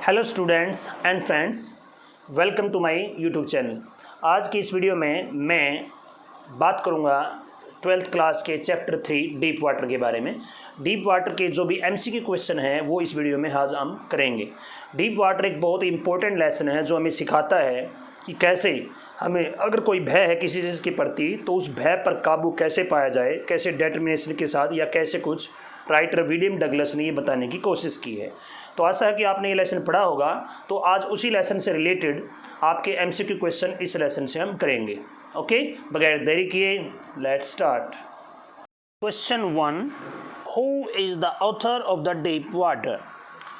Hello students and friends, welcome to my YouTube channel. आज की इस वीडियो में मैं बात करूंगा 12th क्लास के चैप्टर 3 डीप वाटर के बारे में। डीप वाटर के जो भी एमसीक्यू क्वेश्चन हैं वो इस वीडियो में आज हम करेंगे। डीप वाटर एक बहुत ही इंपॉर्टेंट लेसन है जो हमें सिखाता है कि कैसे हमें अगर कोई भय है किसी चीज़ के प्रति तो उस भय पर काबू कैसे पाया जाए, कैसे डिटर्मिनेशन के साथ या कैसे कुछ राइटर विलियम डगलस ने ये बताने की कोशिश की है। तो आशा है कि आपने ये लेसन पढ़ा होगा। तो आज उसी लेसन से रिलेटेड आपके एमसीक्यू क्वेश्चन इस लेसन से हम करेंगे। ओके, बगैर देरी किए let's start. Question 1, who is the author of the deep water?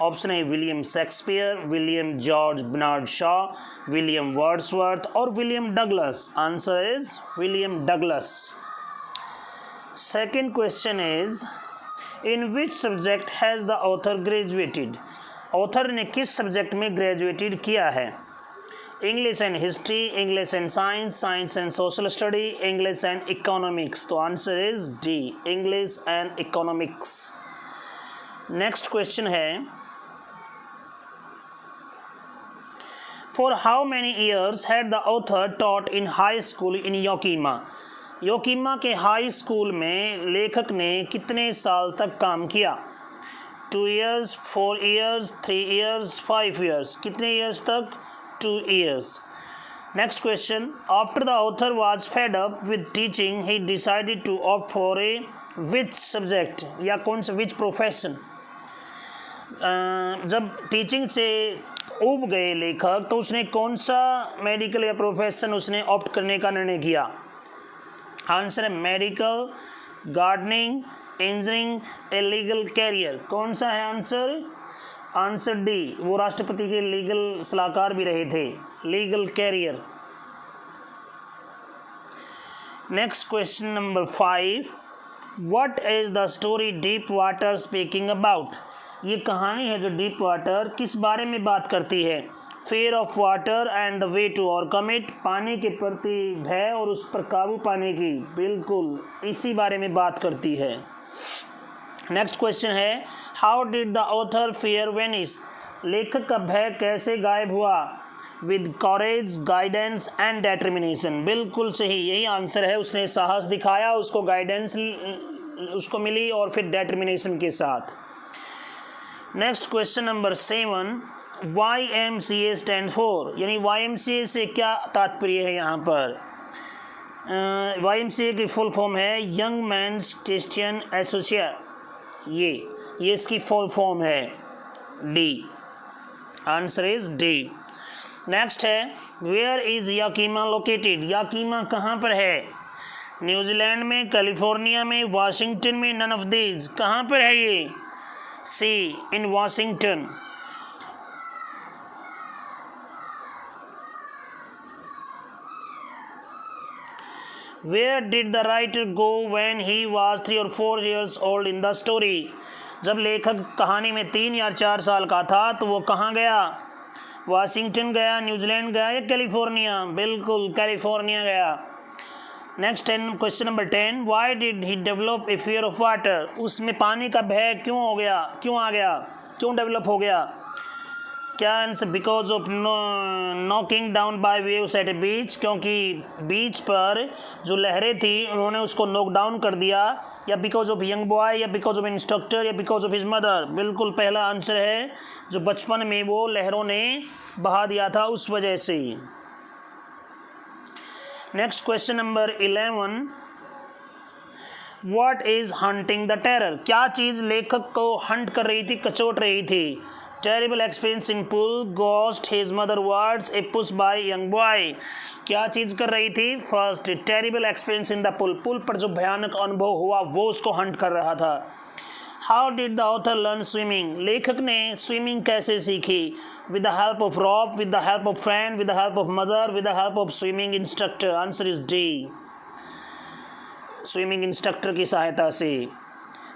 Option है William Shakespeare, William George Bernard Shaw, William Wordsworth और William Douglas. Answer is William Douglas. Second question is in which subject has the author graduated? Author ने किस subject में graduated किया है? English and history, English and science, science and social study, English and economics. तो answer is D, English and economics. Next question है, for how many years had the author taught in high school in Yakima? Yakima के high school में लेखक ने कितने साल तक काम किया? 2 years, 4 years, 3 years, 5 years। कितने ईयर्स तक? 2 years। Next question, after the author was fed up with teaching he decided to opt for a which subject या कौन सा विच प्रोफेशन? जब टीचिंग से ऊब गए लेखक तो उसने कौन सा मेडिकल या प्रोफेशन उसने ऑप्ट करने का निर्णय किया? आंसर है medical, gardening, engineering, a legal career. कौन सा है आंसर? आंसर डी, वो राष्ट्रपति के लीगल सलाहकार भी रहे थे, legal career. Next question number 5, what is the story Deep Water speaking about? ये कहानी है जो डीप वाटर किस बारे में बात करती है? Fear of water and the way to overcome it, पानी के प्रति भय और उस पर काबू पाने की, बिल्कुल इसी बारे में बात करती है। नेक्स्ट क्वेश्चन है, how did the author fear vanish? लेखक का भय कैसे गायब हुआ? With courage, guidance and determination. बिल्कुल सही, यही आंसर है। उसने साहस दिखाया, उसको गाइडेंस उसको मिली और फिर डिटर्मिनेशन के साथ। Next question number 7, YMCA stand for, यानी YMCA से क्या तात्पर्य है यहाँ पर? YMCA की फुल फॉर्म है यंग मैन्स क्रिश्चियन एसोसिएशन। ये इसकी फुल फॉर्म है, D. Answer is D. Next है, वेयर इज याकीमा लोकेटेड? याकीमा कहाँ पर है? न्यूजीलैंड में, कैलिफोर्निया में, वाशिंगटन में, नन ऑफ दीज। कहाँ पर है ये? C, in Washington. Where did the writer go when he was 3 or 4 years old in the story? जब लेखक कहानी में 3 या 4 साल का था तो वो कहाँ गया? वाशिंगटन गया, न्यूजीलैंड गया या कैलिफोर्निया? बिल्कुल कैलिफोर्निया गया। Next question number 10, why did he develop a fear of water? उसमें पानी का भय क्यों आ गया, क्यों डेवलप हो गया? क्या answer? Because of knocking down by waves at a beach, क्योंकि बीच पर जो लहरें थी उन्होंने उसको नॉक डाउन कर दिया, या बिकॉज ऑफ यंग बॉय, या बिकॉज ऑफ इंस्ट्रक्टर, या बिकॉज ऑफ हिज मदर। बिल्कुल पहला आंसर है, जो बचपन में वो लहरों ने बहा दिया था उस वजह से। Next question number 11, what is hunting the terror? क्या चीज़ लेखक को हंट कर रही थी, कचोट रही थी? Terrible experience in pool, ghost, his mother words, a push by young boy. क्या चीज़ कर रही थी? First, terrible experience in the pool, pool पर जो भयानक अनुभव हुआ वो उसको हंट कर रहा था। How did the author learn swimming? लेखक ने स्विमिंग कैसे सीखी? With the help of rope, with the help of friend, with the help of mother, with the help of swimming instructor. Answer is D, swimming instructor की सहायता से।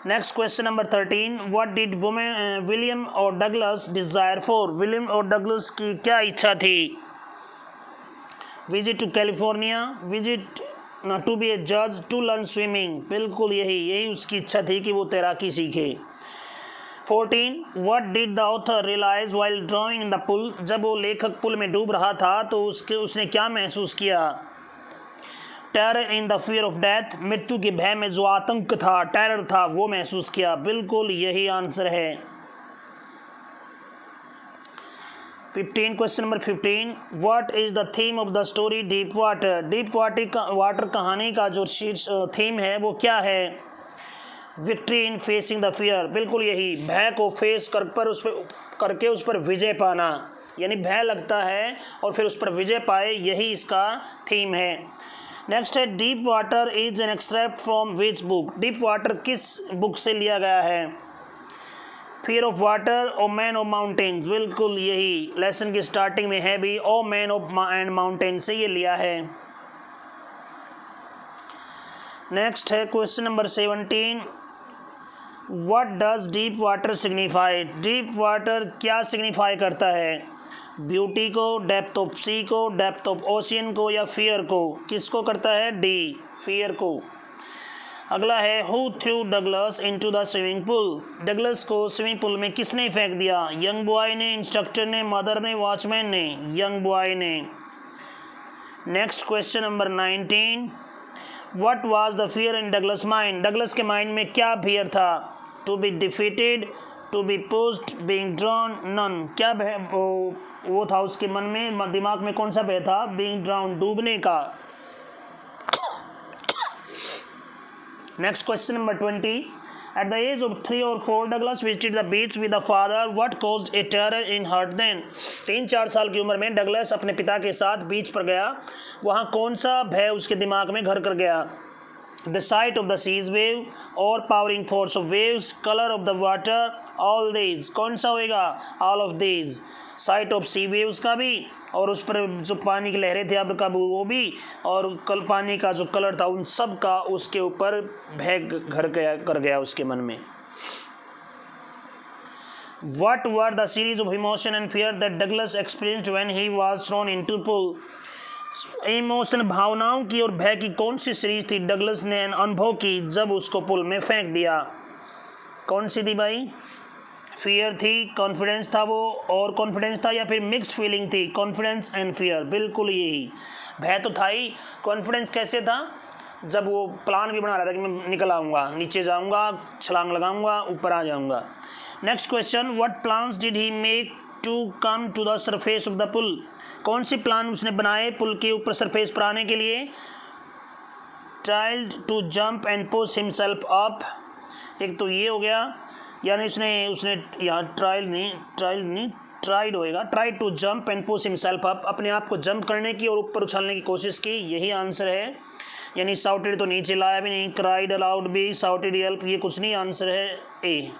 Next question number 13, what did William और Douglas desire for? विलियम और डगलस की क्या इच्छा थी? Visit to California, visit to be a जज, टू लर्न स्विमिंग। बिल्कुल यही उसकी इच्छा थी कि वो तैराकी सीखे। 14 what did the author realise while drowning in the pool, जब वो लेखक पुल में डूब रहा था तो उसने क्या महसूस किया? Terror in the fear of death, मृत्यु के भय में जो आतंक था, टेरर था, वो महसूस किया। बिल्कुल यही आंसर है। 15 question number 15 what is the theme of the story Deep water, deep water कहानी का जो शीर्ष थीम है वो क्या है? Victory in facing the fear, बिल्कुल यही, भय को फेस करके उस पर विजय पाना, यानी भय लगता है और फिर उस पर विजय पाए, यही इसका थीम है। नेक्स्ट है deep water is an extract from which book, deep water किस बुक से लिया गया है? Fear of water, oh man of mountains, बिल्कुल यही, लेसन की स्टार्टिंग में है भी, oh man of and mountain से ये लिया है। नेक्स्ट है question number 17 what does deep water signify, deep water क्या सिग्निफाई करता है? ब्यूटी को, डेप्थ ऑफ सी को, डेप्थ ऑफ ओशियन को, या फियर को? किसको करता है? डी, फियर को। अगला है who threw Douglas into the swimming pool, Douglas को स्विमिंग पूल में किसने फेंक दिया? यंग बॉय ने, इंस्ट्रक्टर ने, मदर ने, वॉचमैन ने? यंग बॉय ने। Next question number 19 what was the fear in Douglas mind, Douglas के माइंड में क्या फियर था? To be defeated, to be pushed, being drowned, none, क्या वो था उसके मन में, दिमाग में कौन सा भय था? बीइंग ड्राउन, डूबने का। Next question number 20 at the age of 3 or 4 Douglas visited the beach with the father, what caused a terror in heart then, 3-4 साल की उम्र में डगलस अपने पिता के साथ बीच पर गया, वहाँ कौन सा भय उसके दिमाग में घर कर गया? The sight of the sea's wave और powering force of waves, colour of the water, all these, कौन सा होएगा? All of these, sight of sea waves का भी और उस पर जो पानी की लहरें थे अब का वो भी, और कल पानी का जो कलर था उन सब का उसके ऊपर भय घर कर गया उसके मन में। What were the series of emotion and fear that Douglas experienced when he was thrown into pool? Emotion, भावनाओं की और भय की कौन सी सीरीज थी डगलस ने अनुभव की जब उसको पुल में फेंक दिया? कौन सी थी भाई? फियर थी, कॉन्फिडेंस था वो, और कॉन्फिडेंस था, या फिर मिक्स्ड फीलिंग थी? कॉन्फिडेंस एंड फियर, बिल्कुल यही। भय तो था ही, कॉन्फिडेंस कैसे था? जब वो प्लान भी बना रहा था कि मैं निकल आऊँगा, नीचे जाऊँगा, छलांग लगाऊँगा, ऊपर आ जाऊँगा। Next question what plans did he make to come to the surface of the pool, कौन सी प्लान उसने बनाए पुल के ऊपर सरफेस पर आने के लिए? Tried to jump and push himself up, एक तो ये हो गया, यानी उसने यहाँ ट्राइड होएगा, try to jump and push himself up, अपने आप को जंप करने की और ऊपर उछालने की कोशिश की, यही आंसर है। यानी साउटेड तो नीचे लाया भी नहीं, क्राइड अलाउड भी, साउटेड हेल्प, ये कुछ नहीं, आंसर है A.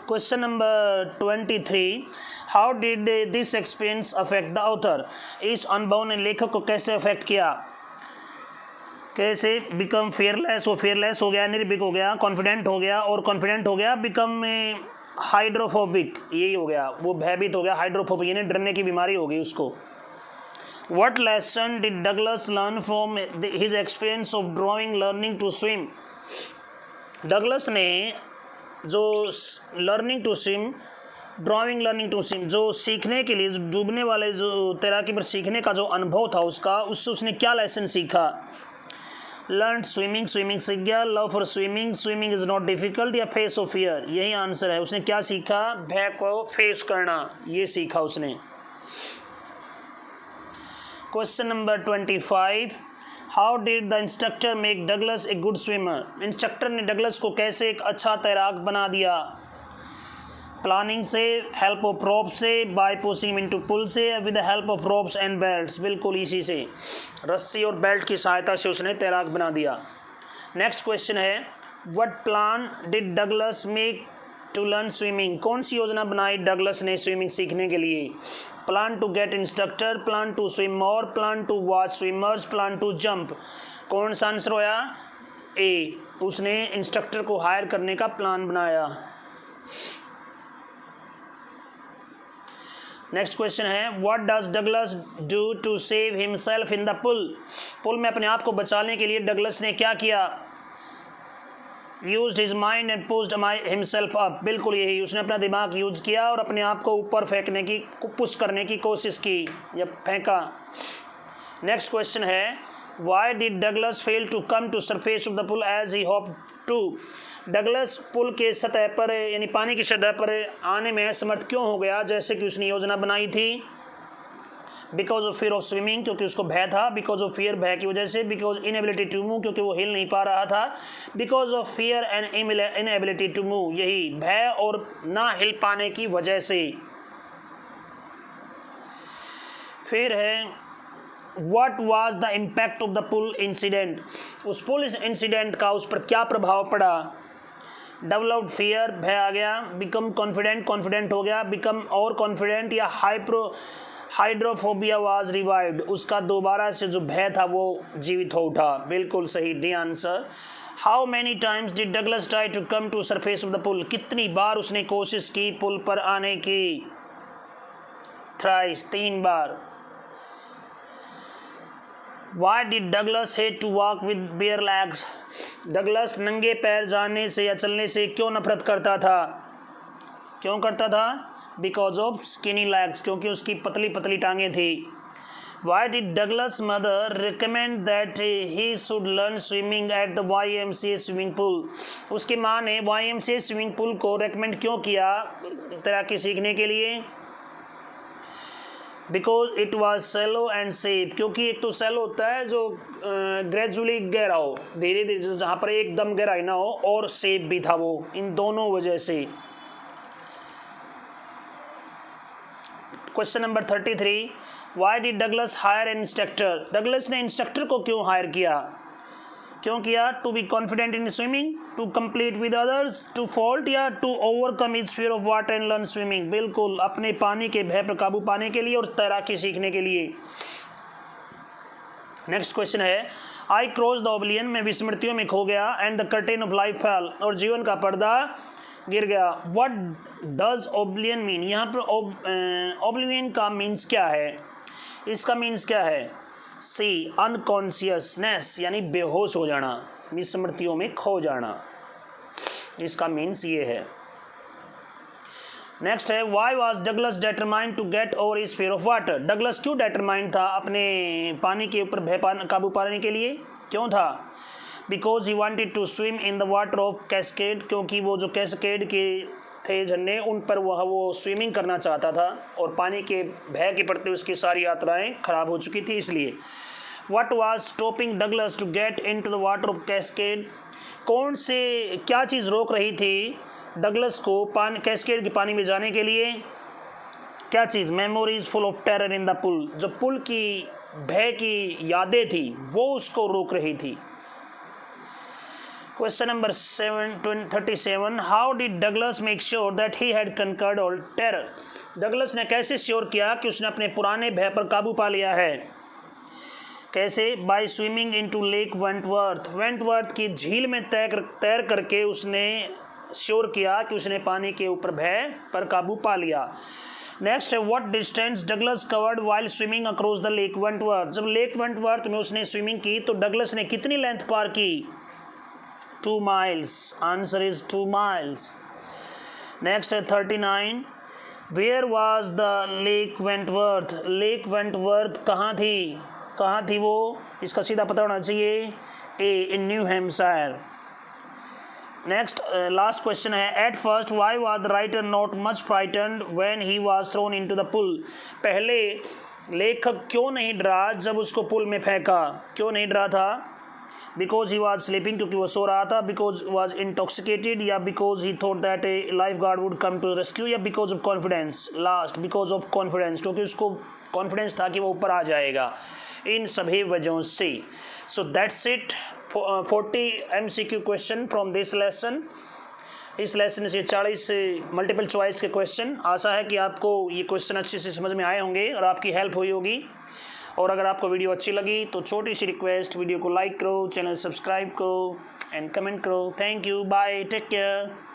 Question number 23 how did this experience affect the author, इस अनुभव ने लेखक को कैसे अफेक्ट किया? कैसे? बिकम फेयरलेस, वो फेयरलेस हो गया, निर्भीक हो गया, कॉन्फिडेंट हो गया, और कॉन्फिडेंट हो गया, बिकम हाइड्रोफोबिक, यही हो गया, वो भयभीत हो गया, हाइड्रोफोबिक यानी डरने की बीमारी हो गई उसको। What lesson did Douglas learn from his experience of drowning learning to swim, Douglas ने जो learning to swim, drowning learning to swim, जो सीखने के लिए, जो डूबने वाले, जो तैराकी पर सीखने का जो अनुभव था उसका, उससे उसने क्या लेसन सीखा? लर्न स्विमिंग, स्विमिंग सीख गया, love for swimming, swimming is not difficult, या फेस ऑफ फियर, यही आंसर है। उसने क्या सीखा? भय को फेस करना, ये सीखा उसने। Question number 25 how did the instructor make Douglas a good swimmer, instructor ने डगलस को कैसे एक अच्छा तैराक बना दिया? प्लानिंग से, हेल्प ऑफ रोप से, बाय पुशिंग इनटू पुल से, with the help of ropes and belts, बिल्कुल इसी से, रस्सी और बेल्ट की सहायता से उसने तैराक बना दिया। नेक्स्ट क्वेश्चन है what plan did Douglas make to learn swimming, कौन सी योजना बनाई डगलस ने स्विमिंग सीखने के लिए? Plan to get instructor, plan to swim more, plan to watch swimmers, plan to jump, कौन सा आंसर होया? ए, उसने इंस्ट्रक्टर को हायर करने का प्लान बनाया। नेक्स्ट क्वेश्चन है what does Douglas do to save himself in the pool, pool में अपने आप को बचाने के लिए डगलस ने क्या किया? Used his mind and pushed himself up, बिल्कुल यही, उसने अपना दिमाग यूज किया और अपने आप को ऊपर फेंकने की, पुश करने की कोशिश की या फेंका। नेक्स्ट क्वेश्चन है, why did Douglas fail to come to surface of the pool as he hoped to, Douglas pool के सतह पर यानी पानी की सतह पर आने में असमर्थ क्यों हो गया जैसे कि उसने योजना बनाई थी? Because of fear of swimming, क्योंकि उसको भय था, बिकॉज ऑफ फियर, भय की वजह से, बिकॉज इनएबिलिटी टू मूव, क्योंकि वो हिल नहीं पा रहा था, because of fear and inability to move, यही भय और ना हिल पाने की वजह से। फिर है, what was the impact of the pool incident, उस पुल इंसिडेंट का उस पर क्या प्रभाव पड़ा? डेवलप्ड फियर, भय आ गया, बिकम कॉन्फिडेंट, कॉन्फिडेंट हो गया, बिकम और कॉन्फिडेंट, या हाइड्रोफोबिया वाज रिवाइव्ड, उसका दोबारा से जो भय था वो जीवित हो उठा। बिल्कुल सही, D answer. How many times did Douglas try to come to surface of the pool, कितनी बार उसने कोशिश की पुल पर आने की? थ्राइस, 3 बार। Why did Douglas hate to walk with bare legs, Douglas नंगे पैर जाने से या चलने से क्यों नफरत करता था? क्यों करता था? बिकॉज ऑफ स्किनी लेग्स, क्योंकि उसकी पतली पतली टांगें थी। Why did Douglas mother recommend that he should learn swimming at the YMCA swimming pool, उसकी माँ ने YMCA स्विमिंग पूल को रेकमेंड क्यों किया तैराकी सीखने के लिए? Because it was shallow and safe, क्योंकि एक तो सेलो होता है जो ग्रेजुअली गहरा हो, धीरे धीरे, जहाँ पर एकदम गहराई ना हो, और सेफ भी था वो, इन दोनों वजह से। Question number 33, why did Douglas hire an instructor, Douglas ने इंस्ट्रक्टर को क्यों हायर किया? क्यों किया? To be confident in swimming, to complete with others, to fault, या to overcome his fear of water and learn swimming, बिल्कुल अपने पानी के भय पर काबू पाने के लिए और तैराकी सीखने के लिए। नेक्स्ट क्वेश्चन है, आई क्रॉस द ओब्लियन, मैं विस्मृतियों में खो गया, and the curtain of life fail, और जीवन का पर्दा गिर गया। व्हाट डज ओब्लियन मीन, यहाँ पर ओब्लिवियन का मीन्स क्या है? इसका मीन्स क्या है? सी, अनकॉन्शियसनेस, यानी बेहोश हो जाना, विस्मृतियों में खो जाना, इसका मीन्स ये है। नेक्स्ट है, why was Douglas determined to get over his fear of water, Douglas क्यों डिटरमाइंड था अपने पानी के ऊपर भय काबू पाने के लिए? क्यों था? Because he wanted to swim in the water of Cascade, क्योंकि वो जो कैस्केड के थे झरने, उन पर वो स्विमिंग करना चाहता था, और पानी के भय के प्रति उसकी सारी यात्राएं खराब हो चुकी थी, इसलिए। What was stopping Douglas to get into the water of Cascade, कौन से, क्या चीज़ रोक रही थी डगलस को कैस्केड के पानी में जाने के लिए? क्या चीज़? Memories full of terror in the pool, जो पुल की भय की यादें थी वो उसको रोक रही थी। Question number 37, how did Douglas make sure that he had conquered all terror, Douglas ने कैसे श्योर किया कि उसने अपने पुराने भय पर काबू पा लिया है? कैसे? By swimming into Lake Wentworth, Wentworth की झील में तैर करके उसने श्योर किया कि उसने पानी के ऊपर भय पर काबू पा लिया। नेक्स्ट है, what distance Douglas covered while swimming across the Lake Wentworth, जब लेक वेंटवर्थ में उसने स्विमिंग की तो डगलस ने कितनी लेंथ पार की? 2 miles, answer is 2 miles। Next है 39, where was the Lake Wentworth, Lake Wentworth कहाँ थी वो? इसका सीधा पता होना चाहिए, A, in New Hampshire. Next last question है, at first why was the writer not much frightened when he was thrown into the pool, पहले लेखक क्यों नहीं डरा जब उसको पुल में फेंका? क्यों नहीं डरा था? बिकॉज ही वॉज स्लीपिंग, क्योंकि वो सो रहा था, बिकॉज वॉज इंटॉक्सिकेटेड, या because he thought that a lifeguard would come to rescue, या because of confidence? Last, because of confidence, क्योंकि उसको कॉन्फिडेंस था कि वो ऊपर आ जाएगा, इन सभी वजहों से। So that's it, 40 MCQ question from this lesson. इस लेसन से 40 मल्टीपल चॉइस के क्वेश्चन। आशा है कि आपको ये क्वेश्चन अच्छे से समझ में आए होंगे और आपकी हेल्प हुई होगी। और अगर आपको वीडियो अच्छी लगी तो छोटी सी रिक्वेस्ट, वीडियो को लाइक करो, चैनल सब्सक्राइब करो एंड कमेंट करो। Thank you, bye, take care.